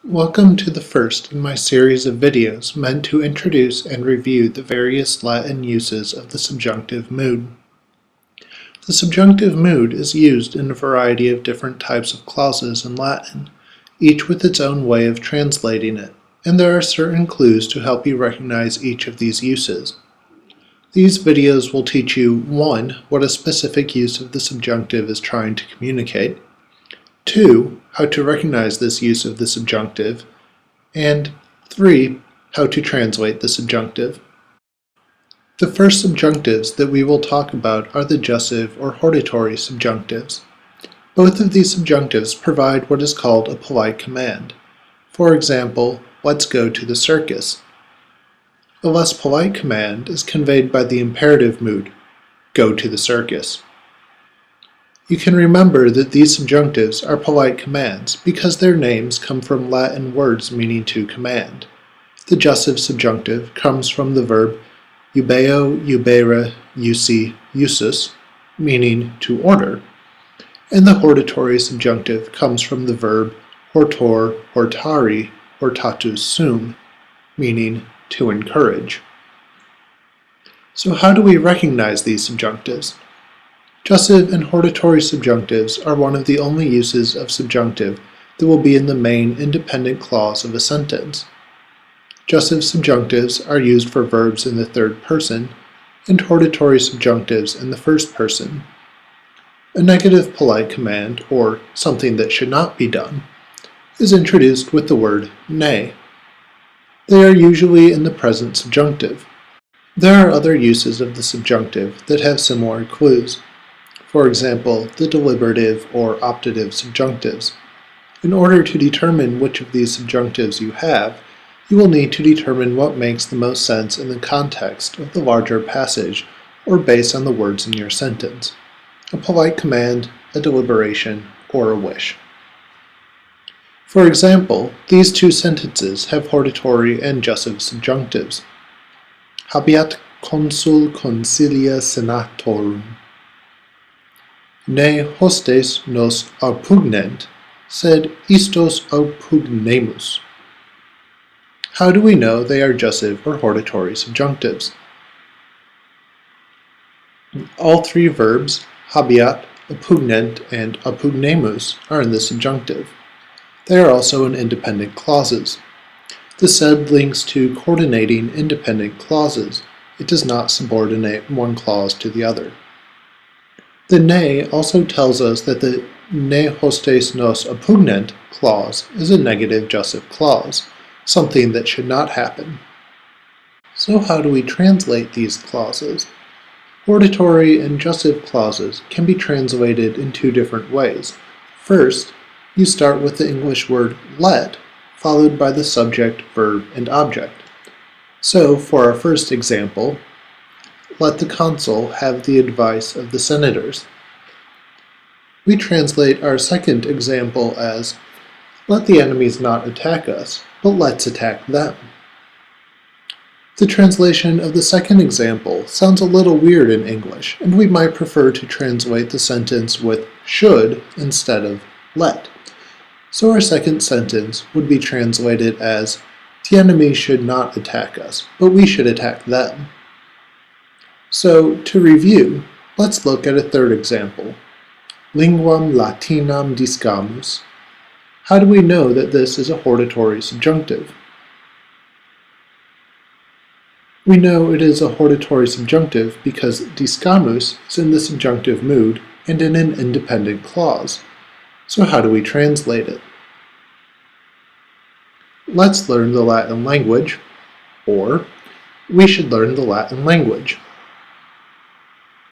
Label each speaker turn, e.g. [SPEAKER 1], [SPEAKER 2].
[SPEAKER 1] Welcome to the first in my series of videos meant to introduce and review the various Latin uses of the subjunctive mood. The subjunctive mood is used in a variety of different types of clauses in Latin, each with its own way of translating it, and there are certain clues to help you recognize each of these uses. These videos will teach you 1. What a specific use of the subjunctive is trying to communicate, 2. How to recognize this use of the subjunctive, and 3. How to translate the subjunctive. The first subjunctives that we will talk about are the jussive or hortatory subjunctives. Both of these subjunctives provide what is called a polite command. For example, let's go to the circus. A less polite command is conveyed by the imperative mood, go to the circus. You can remember that these subjunctives are polite commands because their names come from Latin words meaning to command. The jussive subjunctive comes from the verb eubeo, eubere, usi, usus, meaning to order, and the hortatory subjunctive comes from the verb hortor, hortari, hortatus sum, meaning to encourage. So how do we recognize these subjunctives? Jussive and hortatory subjunctives are one of the only uses of subjunctive that will be in the main independent clause of a sentence. Jussive subjunctives are used for verbs in the third person, and hortatory subjunctives in the first person. A negative polite command, or something that should not be done, is introduced with the word ne. They are usually in the present subjunctive. There are other uses of the subjunctive that have similar clues. For example, the deliberative or optative subjunctives. In order to determine which of these subjunctives you have, you will need to determine what makes the most sense in the context of the larger passage or based on the words in your sentence. A polite command, a deliberation, or a wish. For example, these two sentences have hortatory and jussive subjunctives. Habeat consul consilia senatorum. Ne hostes nos aupugnent, sed istos aupugnemus. How do we know they are jussive or hortatory subjunctives? All three verbs, habeat, aupugnent, and aupugnemus, are in the subjunctive. They are also in independent clauses. The sed links to coordinating independent clauses. It does not subordinate one clause to the other. The ne also tells us that the ne hostes nos aupugnent clause is a negative jussive clause, something that should not happen. So how do we translate these clauses? Hortatory and jussive clauses can be translated in two different ways. First, you start with the English word let, followed by the subject, verb, and object. So, for our first example, let the consul have the advice of the senators. We translate our second example as, let the enemies not attack us, but let's attack them. The translation of the second example sounds a little weird in English, and we might prefer to translate the sentence with should instead of let. So our second sentence would be translated as, the enemy should not attack us, but we should attack them. So, to review, let's look at a third example. Linguam Latinam discamus. How do we know that this is a hortatory subjunctive? We know it is a hortatory subjunctive because discamus is in the subjunctive mood and in an independent clause. So how do we translate it? Let's learn the Latin language, or we should learn the Latin language.